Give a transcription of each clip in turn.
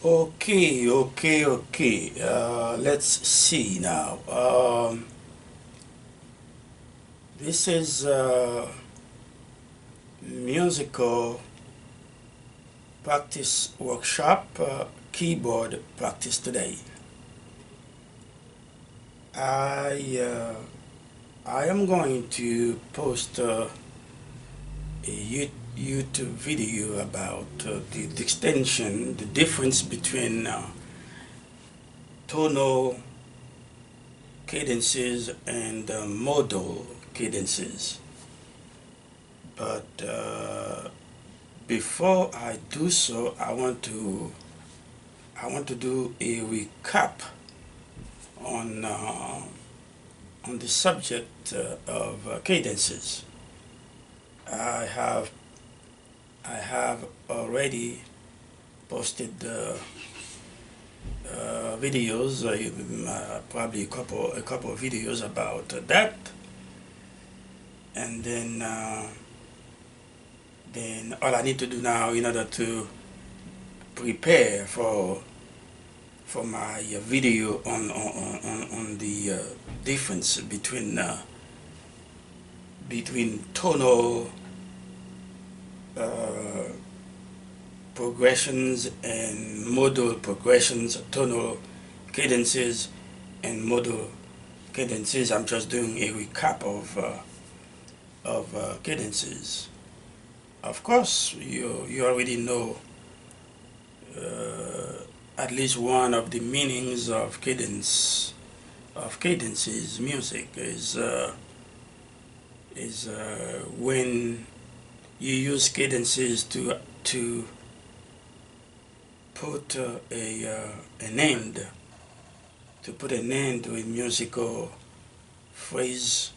Okay. Let's see now. This is musical practice workshop, keyboard practice today. I uh, I am going to post a YouTube video about the distinction, the difference between tonal cadences and modal cadences. But before I do so, I want to do a recap on the subject of cadences. I have I have already posted videos, probably a couple of videos about that, and then all I need to do now in order to prepare for my video on the difference between tonal uh, progressions and modal progressions, tonal cadences and modal cadences. I'm just doing a recap of cadences. Of course, you already know at least one of the meanings of cadences. Music is when you use cadences to put an end to put an end to a musical phrase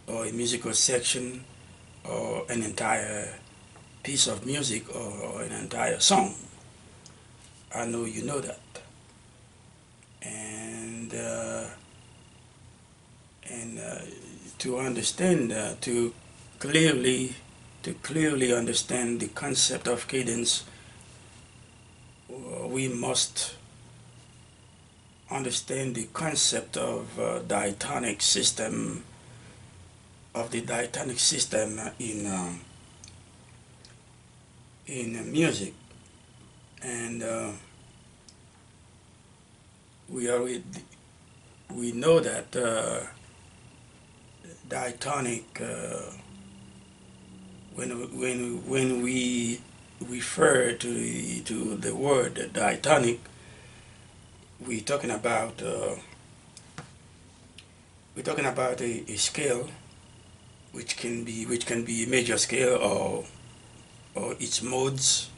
or a musical section or an entire piece of music or an entire song. I know you know that, and to understand clearly to clearly understand the concept of cadence, we must understand the concept of diatonic system of the diatonic system in music, and we already we know that diatonic when we refer to the word diatonic, we're talking about a scale which can be major scale or its modes.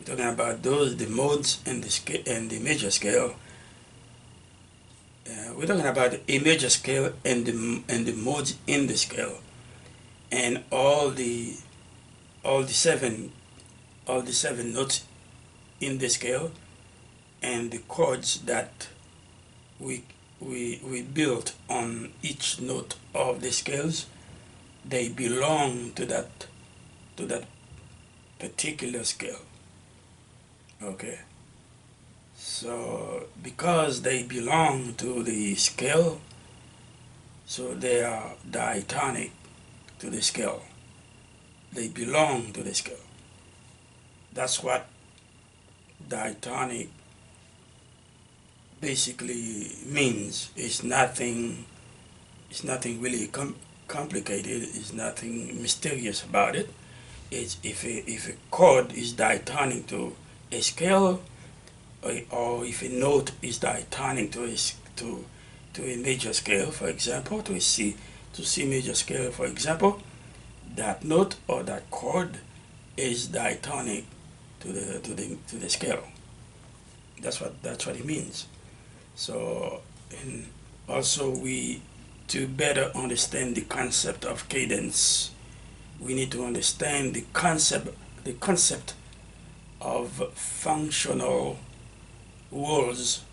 We're talking about the modes and the scale and the major scale. We're talking about a major scale and the modes in the scale, and all the seven notes in the scale, and the chords that we we built on each note of the scales. They belong to that particular scale. Okay. So because they belong to the scale, so they are diatonic to the scale. They belong to the scale. That's what diatonic basically means. It's nothing really complicated. It's nothing mysterious about it. It's if a chord is diatonic to a scale, or if a note is diatonic to a major scale, for example, to C major scale, for example, that note or that chord is diatonic to the scale. That's what it means. So, and also we to better understand the concept of cadence, we need to understand the concept of functional rules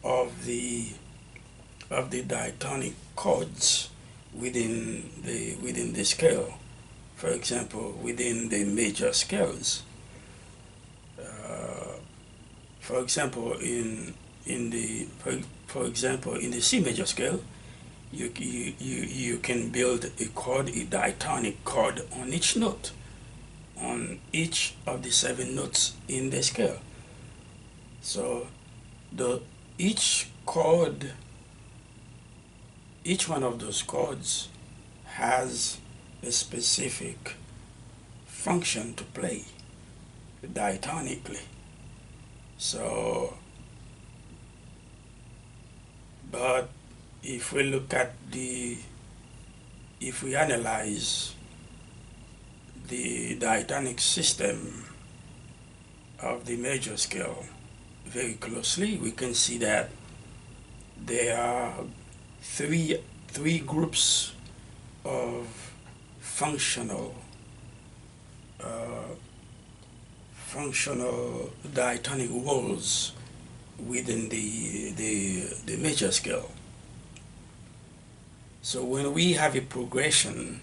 of the diatonic chords within the scale. For example, within the major scales. Uh, For example, in the for example in the C major scale, you can build a chord, a diatonic chord on each note, on each of the 7 notes in the scale. So the each chord, each one of those chords has a specific function to play diatonically. So, but if we look at if we analyze the diatonic system of the major scale very closely, we can see that there are three groups of functional uh, functional diatonic walls within the major scale. So when we have a progression,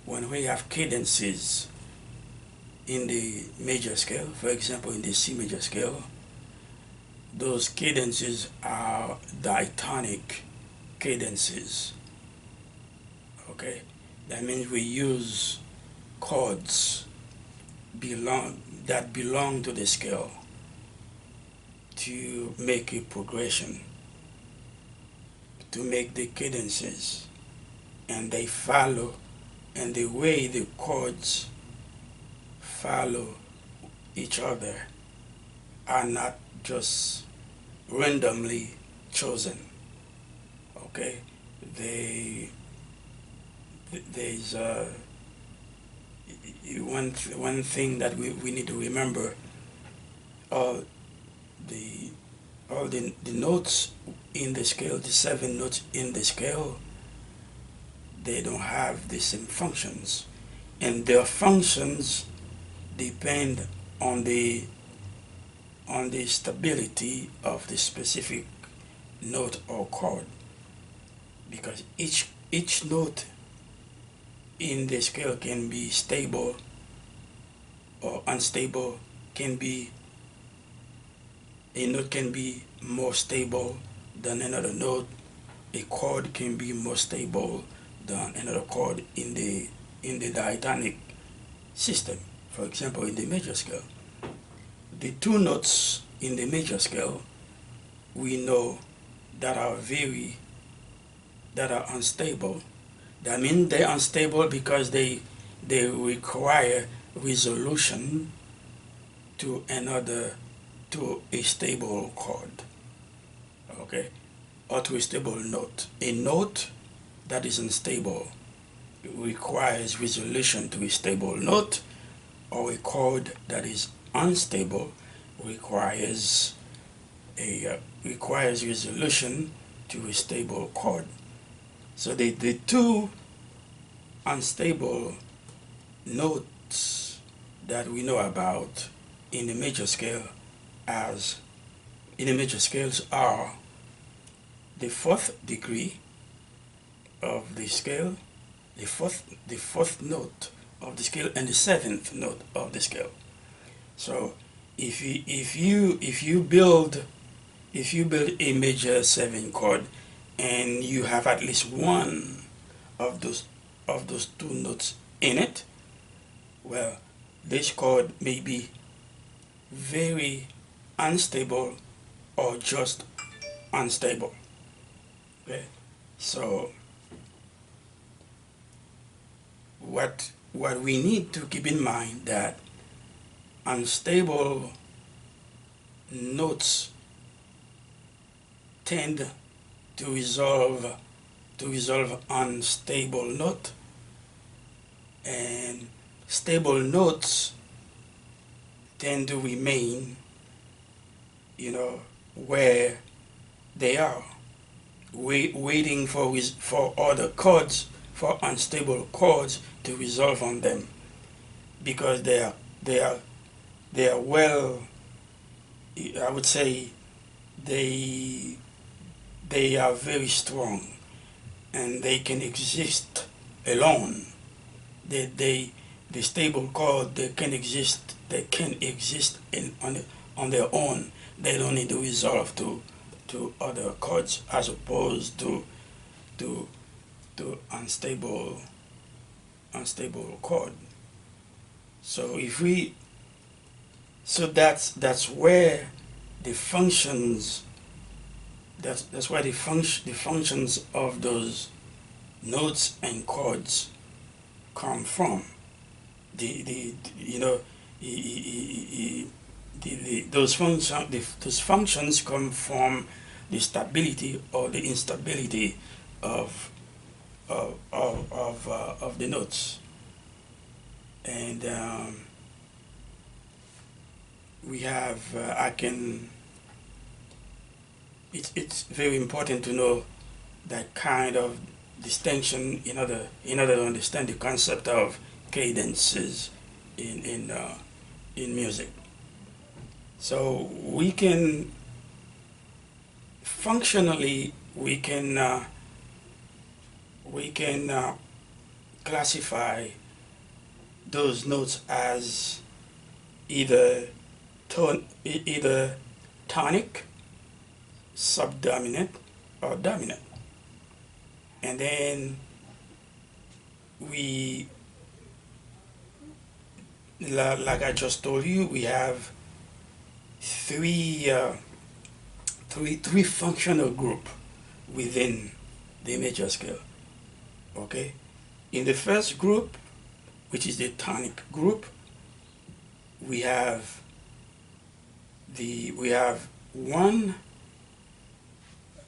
when we have cadences in the major scale, for example in the C major scale, those cadences are diatonic cadences. Okay, that means we use chords that belong to the scale to make a progression, to make the cadences, and they follow, and the way the chords follow each other are not just randomly chosen. Okay, they there's one thing that we need to remember. all the the notes in the scale, the 7 notes in the scale, they don't have the same functions, and their functions depend on the stability of the specific note or chord, because each note in the scale can be stable or unstable, can be a note can be more stable than another note, a chord can be more stable than another chord in the diatonic system. For example, in the major scale, the 2 notes in the major scale we know that are unstable. That means they're unstable because they require resolution to a stable chord, okay, or to a stable note. A note that is unstable requires resolution to a stable note, or a chord that is unstable requires requires resolution to a stable chord. So the 2 unstable notes that we know about in the major scale as in the major scales are the 4th degree of the scale, the fourth note of the scale, and the 7th note of the scale. So if you build a major 7 chord and you have at least one of those 2 notes in it, well, this chord may be very unstable or just unstable. Okay, so what we need to keep in mind that unstable notes tend to resolve unstable note, and stable notes tend to remain, where they are, waiting for other chords, for unstable chords to resolve on them, because they are well, I would say they are very strong, and they can exist alone. The stable chord, they can exist on their own, they don't need to resolve to other chords as opposed to to unstable chord. So if we so that's where the functions that's where the functions of those notes and chords come from. The you know those functions come from the stability or the instability of of the notes. And we have I can it's very important to know that kind of distinction in order to understand the concept of cadences in music. So we can functionally we can classify those notes as either either tonic, subdominant, or dominant. And then we, like I just told you, we have three functional group within the major scale. Okay, in the first group, which is the tonic group, we have one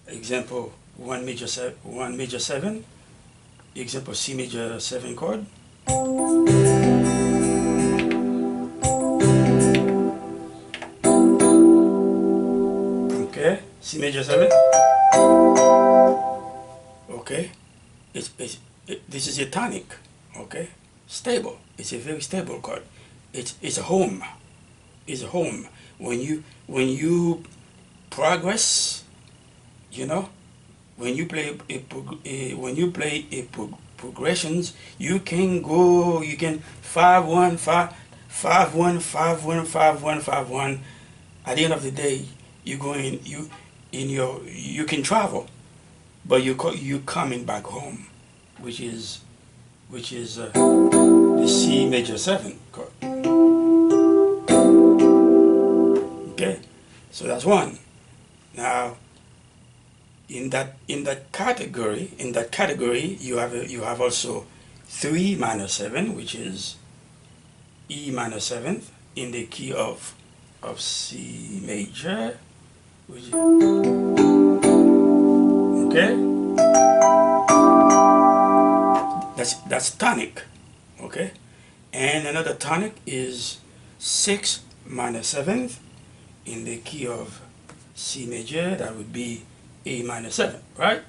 example, one major seven, example C major 7 chord. Okay, C major 7. Okay, this is a tonic. Okay, stable. It's a very stable chord. It's a home. It's a home. When you progress, you know, when you play progressions, you can 5-1, 5-1, 5-1, 5-1, 5-1. At the end of the day, you can travel, but you coming back home, which is the C major 7 chord. Okay, so that's one. Now, in that category, you have also 3 minor 7, which is E minor 7th in the key of C major, which is, okay. That's tonic, okay. And another tonic is 6 minor 7th in the key of C major. That would be A minor 7, right?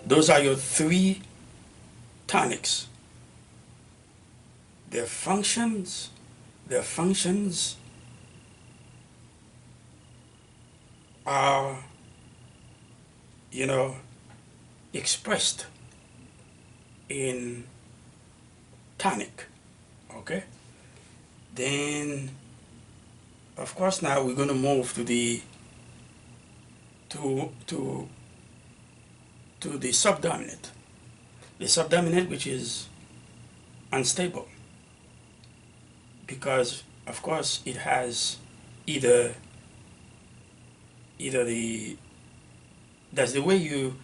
Those are your 3 tonics. Their functions are, you know, expressed in tonic. Okay, then of course now we're going to move to the subdominant. The subdominant, which is unstable, because of course it has either that's the way you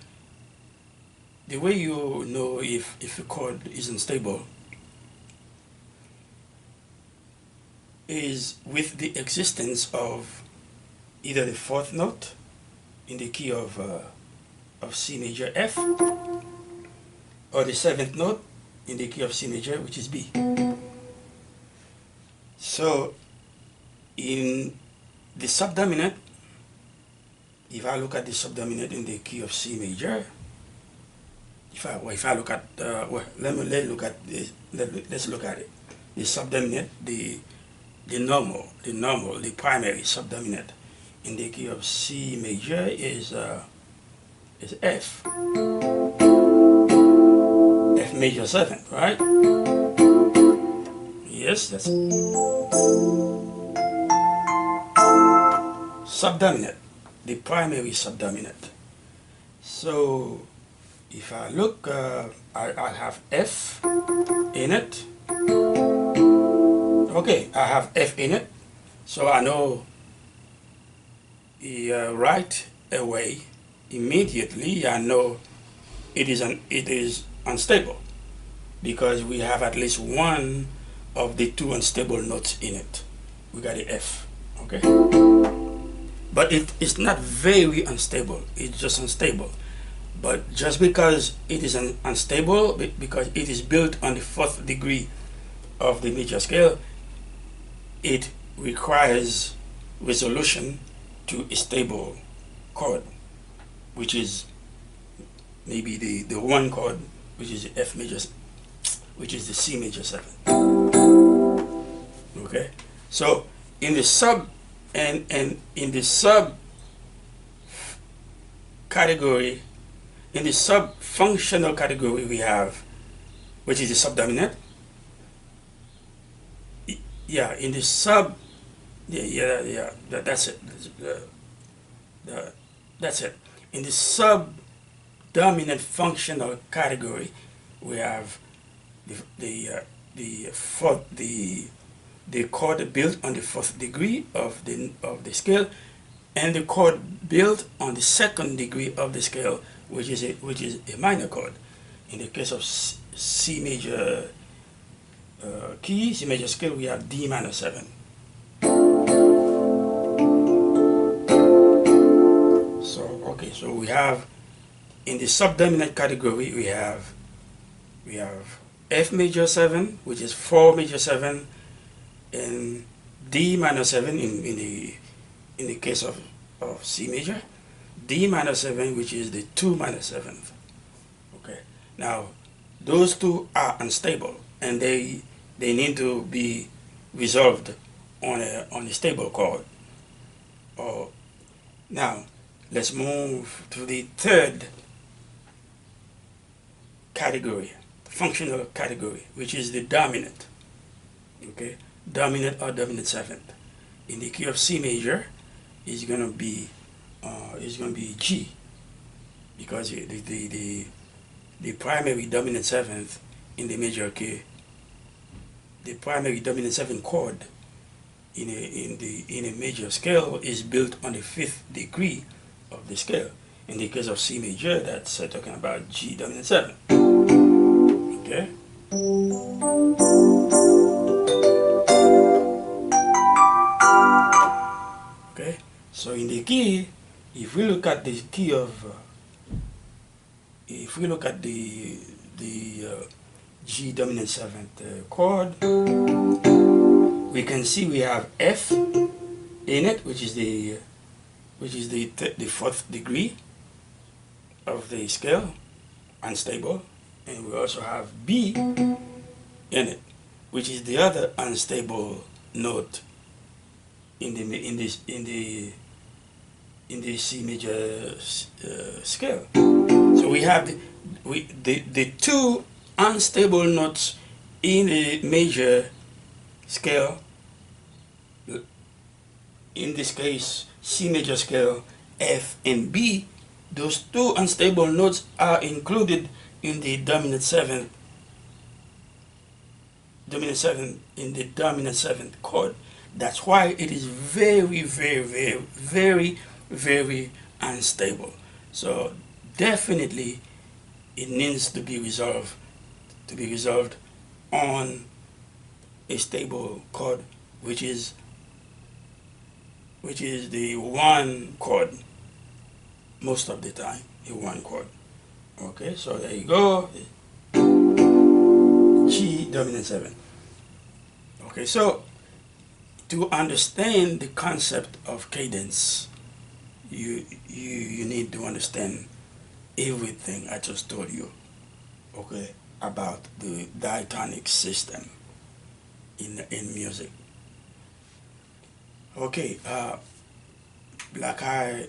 know if a chord is unstable is with the existence of either the 4th note in the key of C major F, or the 7th note in the key of C major, which is B. So in the subdominant, if I look at the subdominant in the key of C major, if I look at let's look at it. The subdominant, the primary subdominant in the key of C major is F major 7, right? Yes, that's subdominant, the primary subdominant. So if I look, I have F in it. Okay, I have F in it, so I know right away, immediately, I know it is unstable because we have at least one of the two unstable notes in it. We got the F, okay? But it is not very unstable. It's just unstable. But just because it is unstable, because it is built on the fourth degree of the major scale, it requires resolution to a stable chord, which is maybe the one chord, which is the F major, which is the C major 7. Okay, so in the sub and in the sub category, in the sub functional category, we have, which is the subdominant. Yeah, in the sub, that's it. That's it. In the subdominant functional category, we have the chord built on the fourth degree of the scale, and the chord built on the second degree of the scale, which is a minor chord. In the case of C major key, C major scale, we have D minor 7. So okay, so we have in the subdominant category we have F major 7, which is 4 major 7, and D minor 7 in the case of C major, D minor 7, which is the 2 minor 7th. Okay, now those two are unstable and they need to be resolved on a stable chord. Oh, now let's move to the third category, functional category, which is the dominant. Okay, dominant or dominant 7th. In the key of C major, is going to be G, because the primary dominant 7th in the major key, the primary dominant 7th chord in a major scale is built on the 5th degree of the scale. In the case of C major, that's talking about G dominant 7. Okay. Okay. So in the key, if we look at the key of, if we look at the G dominant 7th chord, we can see we have F in it, which is the fourth degree of the scale, unstable, and we also have B in it, which is the other unstable note in the C major scale. So we have the two unstable notes in the major scale. In this case, C major scale, F and B. Those two unstable notes are included in the dominant 7th in the dominant 7th chord. That's why it is very, very, very, very, very unstable. So definitely it needs to be resolved on a stable chord, which is the one chord most of the time, a one chord. Okay, so there you go. G dominant 7. Okay, so to understand the concept of cadence, you need to understand everything I just told you, okay, about the diatonic system in music. Okay, like I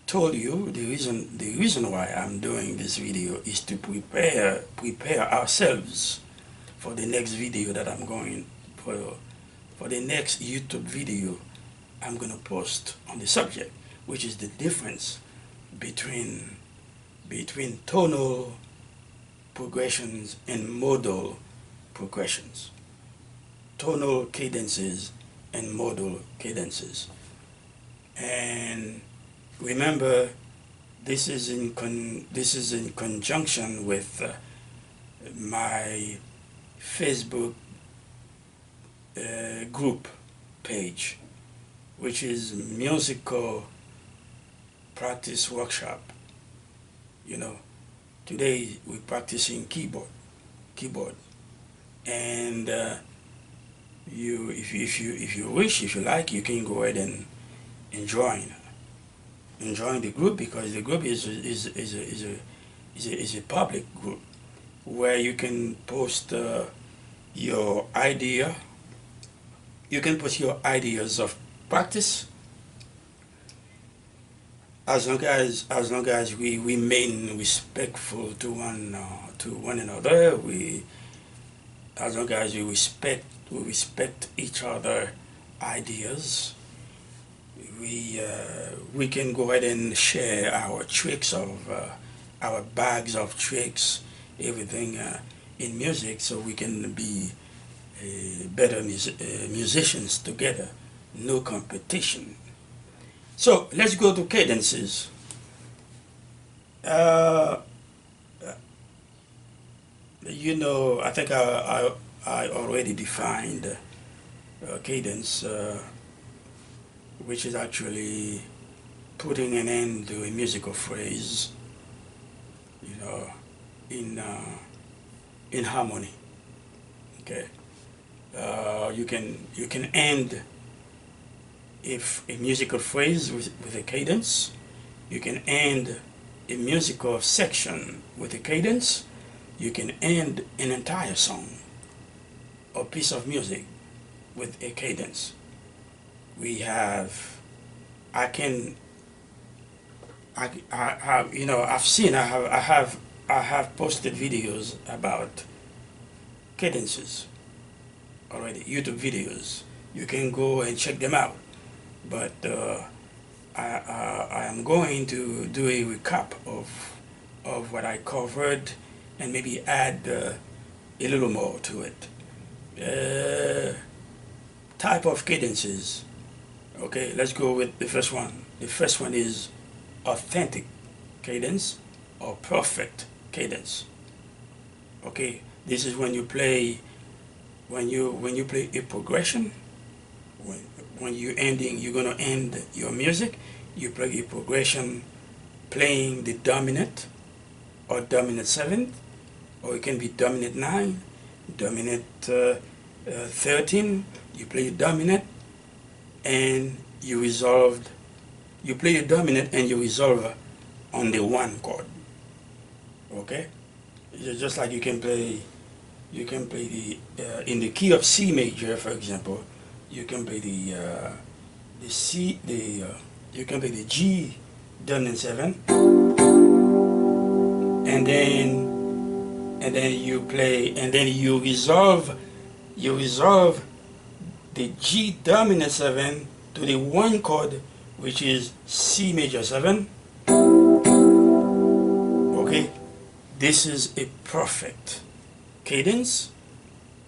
told you, the reason why I'm doing this video is to prepare ourselves for the next video that I'm going for for the next YouTube video I'm gonna post on the subject, which is the difference between tonal progressions and modal progressions, tonal cadences and modal cadences. And remember, this is in conjunction with my Facebook group page, which is musical practice workshop. You know, today we're practicing keyboard, and if you wish, if you like, you can go ahead and join the group, because the group is a public group where you can post your idea. You can post your ideas of practice, as long as we remain respectful to one another. As long as we respect each other ideas, we can go ahead and share our tricks of our bags of tricks, everything in music, so we can be better musicians together. No competition. So let's go to cadences. You know, I think I already defined cadence, which is actually putting an end to a musical phrase, you know, in harmony. Okay, you can end if a musical phrase with a cadence. You can end a musical section with a cadence. You can end an entire song or piece of music with a cadence. We have, I you know, I have posted videos about cadences already, YouTube videos. You can go and check them out. But I am going to do a recap of what I covered, and maybe add a little more to it. Type of cadences. Okay, let's go with the first one. The first one is authentic cadence or perfect cadence. Okay, this is when you play a progression. When you're gonna end your music, you play a progression playing the dominant or dominant seventh, or it can be dominant 9, dominant 13. You play a dominant and you play a dominant and you resolve on the 1 chord. Okay, it's just like you can play the in the key of C major, for example. You can play the you can play the G dominant 7, and then you resolve the G dominant 7 to the 1 chord, which is C major 7. Okay, this is a perfect cadence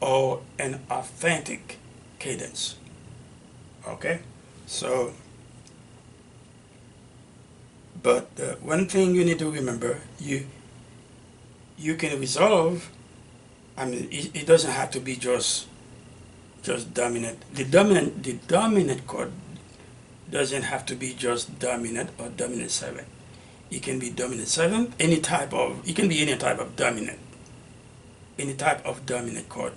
or an authentic cadence. Okay, so but one thing you need to remember, you can resolve. I mean, it doesn't have to be just dominant. The dominant chord doesn't have to be just dominant or dominant 7. It can be dominant 7, it can be any type of dominant, chord.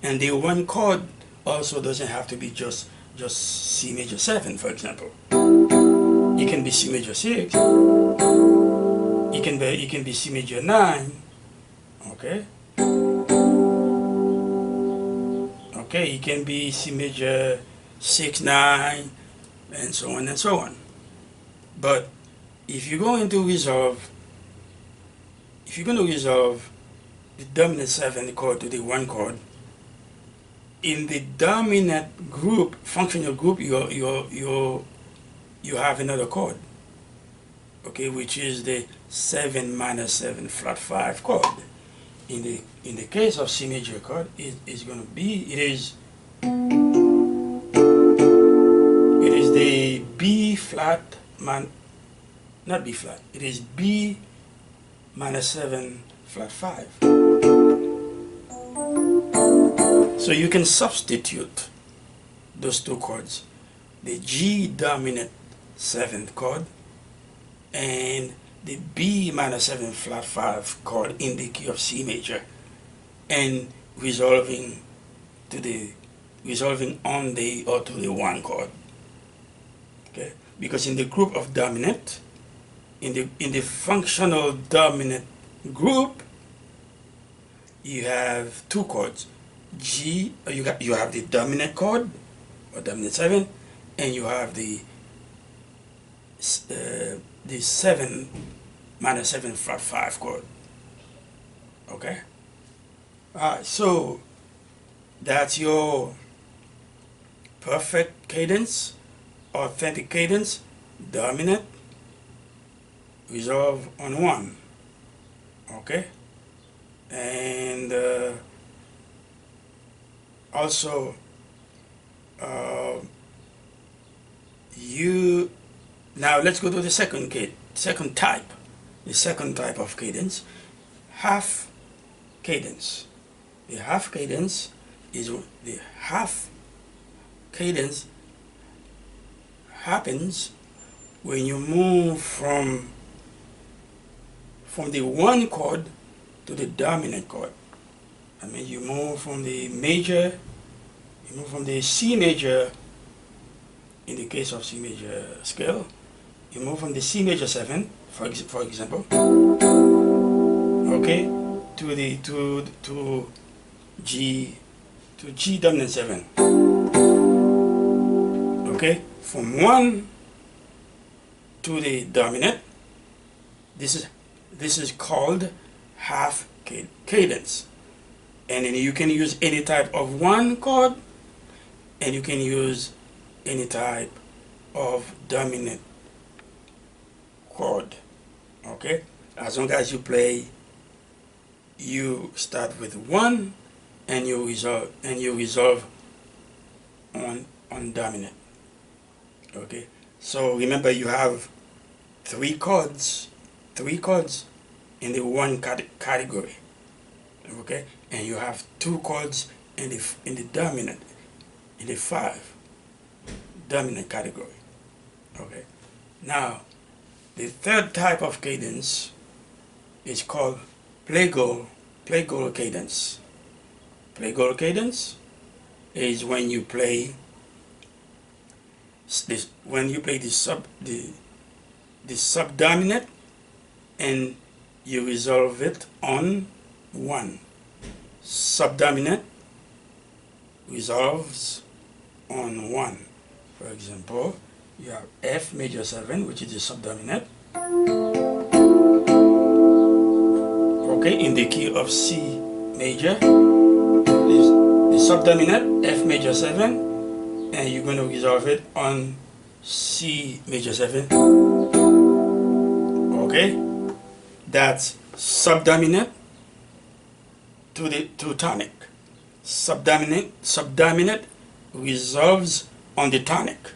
And the 1 chord also doesn't have to be just C major 7, for example. It can be C major 6. It can be C major 9. Okay. Okay, it can be C major 6, 9, and so on and so on. But if you're going to resolve the dominant 7 chord to the 1 chord, in the dominant group, functional group, you have another chord, okay, which is the 7 minor 7 flat 5 chord. In the case of C major chord, it is going to be, it is the B flat not B flat, it is B minor 7 flat 5. So you can substitute those two chords, the G dominant 7th chord and the B minor 7 flat 5 chord in the key of C major, and resolving on the or to the 1 chord. Okay, because in the group of dominant, in the functional dominant group, you have two chords. G, you have the dominant chord or dominant 7, and you have the 7 minor 7 flat 5 chord. Okay, so that's your perfect cadence, authentic cadence, dominant, resolve on 1. Okay, and also now let's go to the second type. The second type of cadence, half cadence. The half cadence happens when you move from the 1 chord to the dominant chord. I mean, you move from the C major, in the case of C major scale, you move from the C major 7, for example, okay, to G dominant 7. Okay, from 1 to the dominant. This is called half cadence. And then you can use any type of 1 chord, and you can use any type of dominant chord. Okay, as long as you start with 1 and you resolve on dominant. Okay, so remember, you have three chords in the 1 category. Okay, and you have 2 chords in the dominant, in the 5 dominant category. Okay, now the third type of cadence is called plagal cadence. Plagal cadence is when you play the subdominant and you resolve it on 1. Subdominant resolves on 1. For example, you have F major 7, which is the subdominant. Okay, in the key of C major, the subdominant F major 7, and you're going to resolve it on C major 7. Okay, that's subdominant to tonic. Subdominant resolves on the tonic,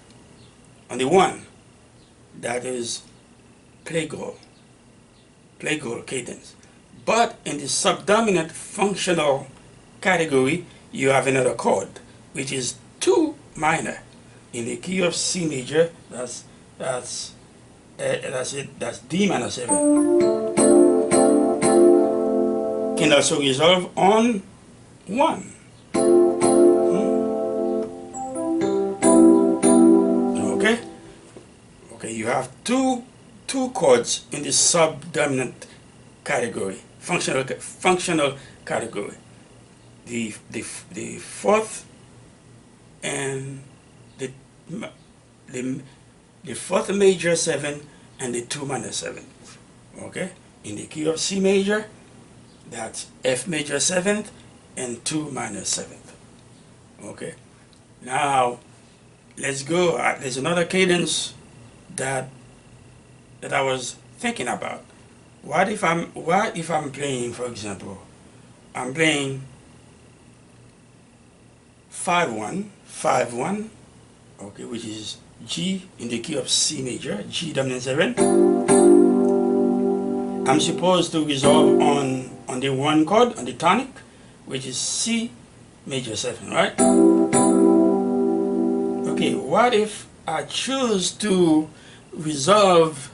on the 1. That is plagal cadence. But in the subdominant functional category, you have another chord, which is 2 minor. In the key of C major, that's D minor 7. Can also resolve on 1. Okay, you have two chords in the subdominant category, functional category. The 4th and the 4th major 7 and the 2 minor 7. Okay, in the key of C major, that's F major 7th and 2 minor 7th. Okay. Now let's go. There's another cadence that I was thinking about. What if I'm playing, for example, I'm playing 5-1, okay, which is G in the key of C major, G dominant 7. I'm supposed to resolve on the one chord, on the tonic, which is C major 7, right? Okay, what if I choose to resolve,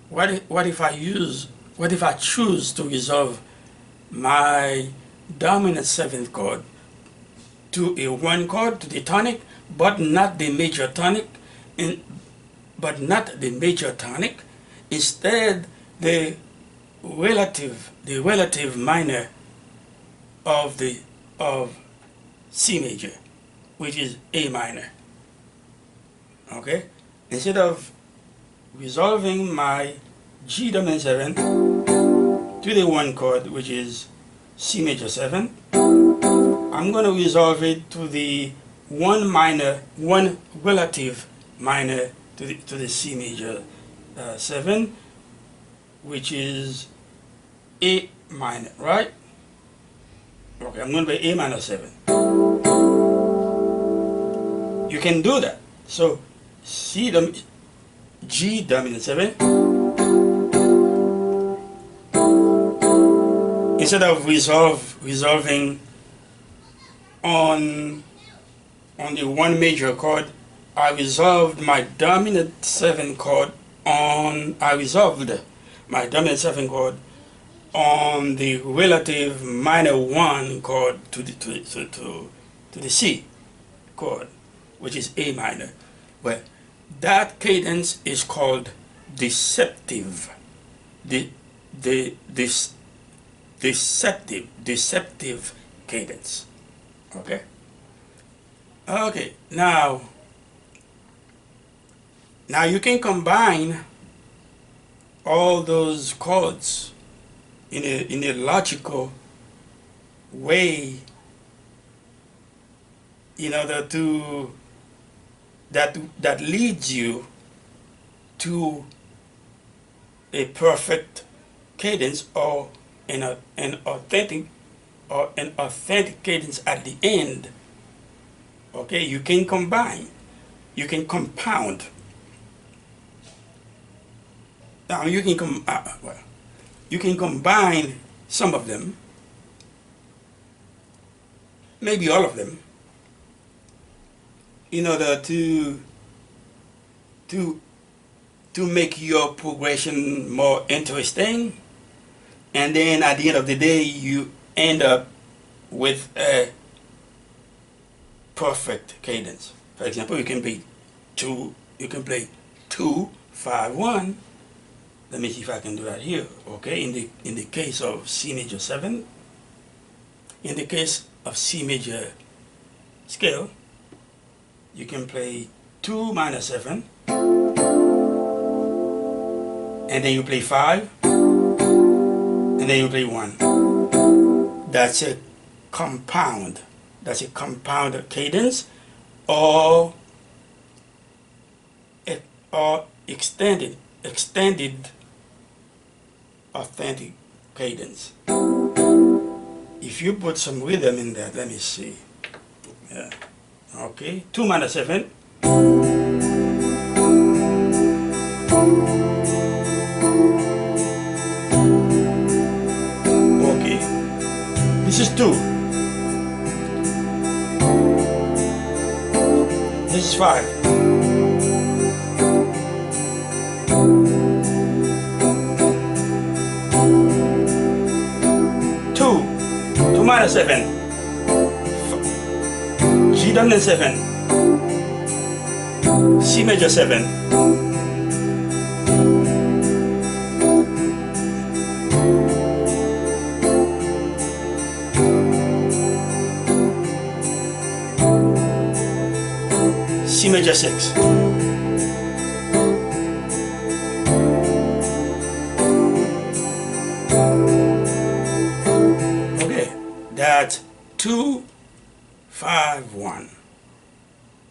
what if I choose to resolve my dominant 7th chord to a one chord, to the tonic, but not the major tonic, instead the relative minor of C major, which is A minor. Okay, instead of resolving my G dominant 7 to the one chord, which is C major 7, I'm going to resolve it to the one relative minor to the C major 7, which is A minor, right? Okay, I'm going to play A minor 7. You can do that. So G dominant 7, instead of resolving on the one major chord, I resolved my dominant 7 chord on the relative minor 1 chord to the C chord, which is A minor. Well, that cadence is called deceptive. Deceptive cadence. Okay. Okay. Now you can combine all those chords in a logical way in order to that leads you to a perfect cadence, or an authentic cadence at the end. Okay, you can combine, you can compound. Now you can you can combine some of them, maybe all of them, in order to make your progression more interesting, and then at the end of the day you end up with a perfect cadence. For example, you can play 2-5-1. Let me see if I can do that here. Okay, in the case of C major 7, in the case of C major scale, you can play 2 minor 7, and then you play 5, and then you play 1. That's a compound. That's a compound cadence, or extended authentic cadence. If you put some rhythm in there, let me see. Yeah. Okay, 2 minor 7. Okay, this is 2. This is 5. 2 minor 7. G dominant 7. C major 7. C major 6. Okay, that's 2-5-1.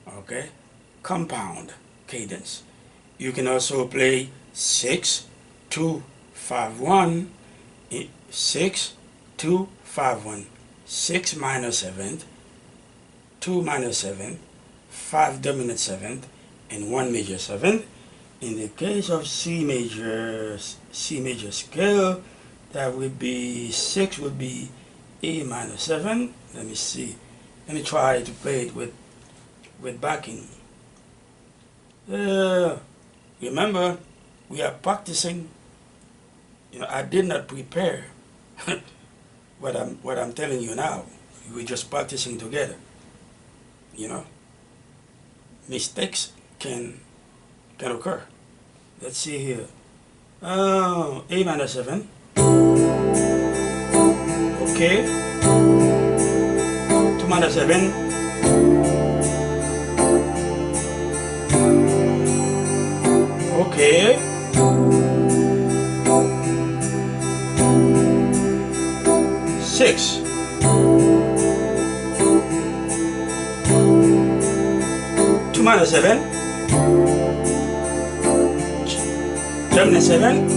Okay, compound cadence. You can also play 6 2 5 1, 6 2 5 1, 6 minor 7th, 2 minor 7th, 5 dominant 7th, and 1 major 7th. In the case of C major scale, that would be 6 would be A minor 7. Let me see. Let me try to play it with backing. Remember, we are practicing. You know, I did not prepare what I'm telling you now. We're just practicing together. You know, mistakes can occur. Let's see here. A minor 7. Okay. 2 minor 7. Okay. Six. Two minor 7. Dominant 7.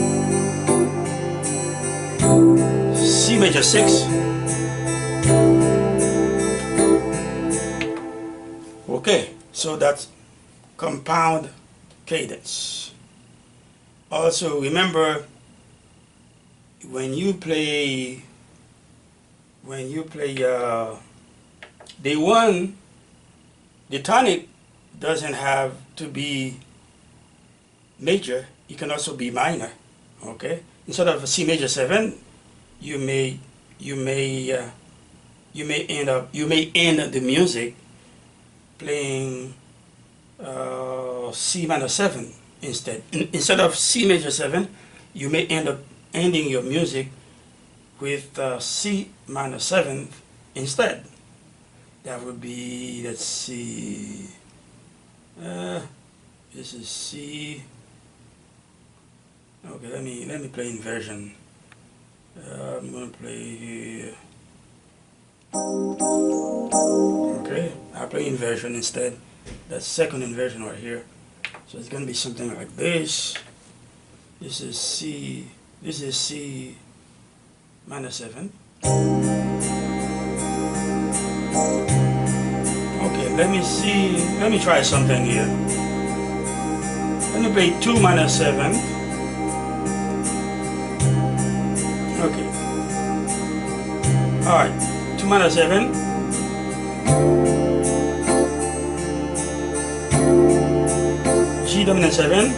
C major 6. Okay, so that's compound cadence. Also remember, when you play the tonic doesn't have to be major. It can also be minor. Okay, instead of a C major 7, you may end the music playing C minor 7 instead. Instead of C major 7, you may end up ending your music with C minor 7 instead. That would be, let's see, this is C. Okay, let me play inversion. I'm gonna play. Okay, I play inversion instead. That's second inversion right here. So it's gonna be something like this. This is C. This is C minor 7. Okay, let me see. Let me try something here. Let me play 2 minor 7. Okay. Alright. 2 minor 7. G dominant 7.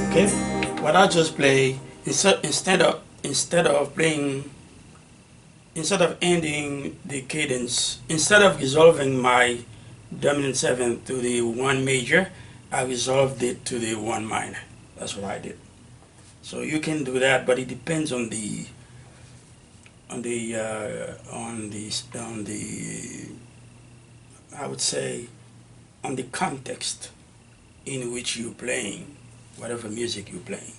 Okay. What I just play, instead of ending the cadence, instead of resolving my dominant 7 to the 1 major, I resolved it to the 1 minor. That's what I did. So you can do that, but it depends on the I would say on the context in which you're playing whatever music you're playing.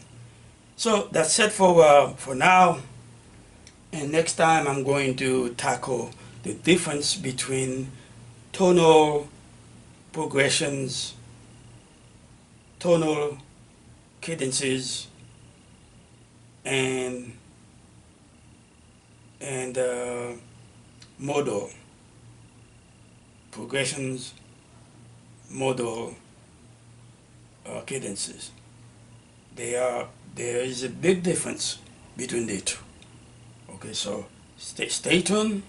So that's it for now. And next time I'm going to tackle the difference between tonal progressions, tonal cadences, and modal progressions, modal cadences. There is a big difference between the two. Okay, so stay tuned,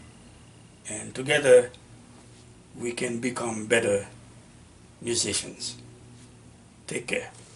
and together we can become better musicians. Take care.